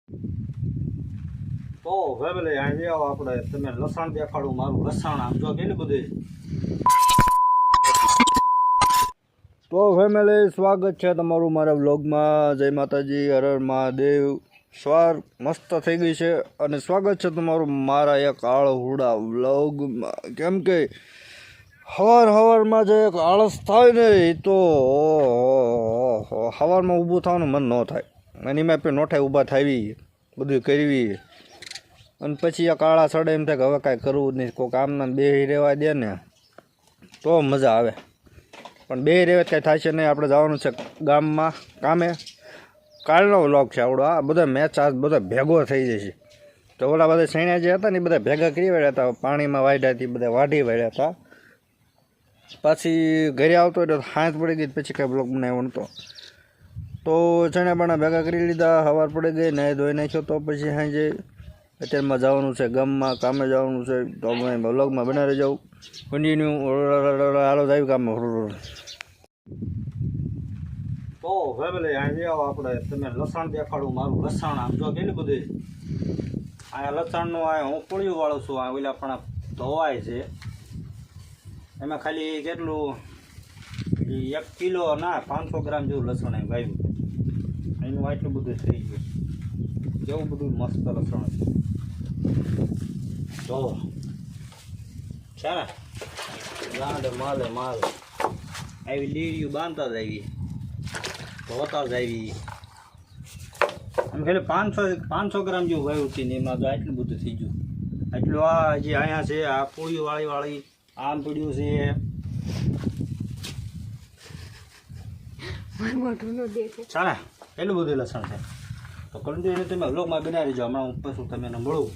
તો ફેમિલી અહીં આવો આપણે તમે લસણ દેખાડું મારું લસણ આમ જો કેટલું બધું. તો ફેમિલી સ્વાગત છે તમારું મારા વ્લોગમાં. જય માતાજી, હર હર મહાદેવ. સવાર મસ્ત થઈ ગઈ છે અને સ્વાગત છે તમારું મારા એક આળહુડા વ્લોગમાં. કેમ કે સવારમાં જે એક આળસ થાય ને એ તો સવારમાં ઊભું થવાનું મન ન થાય. એની મેં પણ નોઠાઈ ઊભા થાવી બધું કરવી અને પછી આ કાળા સડે એમ થાય કે હવે કાંઈ કરવું જ નહીં, કોઈ કામના બેસી રહેવા દે ને તો મજા આવે. પણ બે રહેવા કાંઈ થાય છે નહીં. આપણે જવાનું છે ગામમાં કામે. કાલનો વ્લોગ છે આવડો. આ બધા મેચ આ બધા ભેગો થઈ જશે. તો ઓલા બધા સૈણા જે હતા ને એ બધા ભેગા કરી વાળ્યા હતા, પાણીમાં વાઢ્યા હતી, બધા વાઢી વાળ્યા હતા. પાછી ઘરે આવતો એટલે હાંસ પડી ગઈ, પછી કાંઈ બ્લોગ બનાવ્યો નહોતો. તો ચણા બાણા ભેગા કરી લીધા, સવાર પડી ગઈ, નાહી ધોઈ નાખ્યો. તો પછી સાંજે અત્યારમાં જવાનું છે ગામમાં, કામે જવાનું છે. તો અમે બ્લોગમાં બનાવી જાઉં કન્ટિન્યુ. હાલો જાય કામે. તો ફેમિલી અહીં આવો આપણે તમે લસણ દેખાડું મારું લસણ આમ જો કેટલું બધું. આ લસણનું આ હું કોળિયું વાળું છું. આ ઓલા પણ ધોવાય છે. એમાં ખાલી કેટલું 1 કિલો ના 500 ગ્રામ જેવું લસણ એમ વાવ્યું. એનું આટલું બધું થઈ ગયું. કેવું બધું મસ્ત લસણ જો છે ને. ગાંડ માલે માલ આવી લીડીયું બાંધતા જ આવી, ધોતા જ આવી. એમ ખાલી 500 ગ્રામ જેવું વાવ્યું હતી ને એમાં તો આટલું બધું થઈ ગયું. આટલું આ જે અહીંયા છે આ પૂળી વાળી આમ પડ્યું છે. ચાલે એટલું બધું લસણ છે. તો કન્ટિન્યુ તમે વ્લોગમાં બનાવી દેજો. હમણાં હું પછી તમને મળું.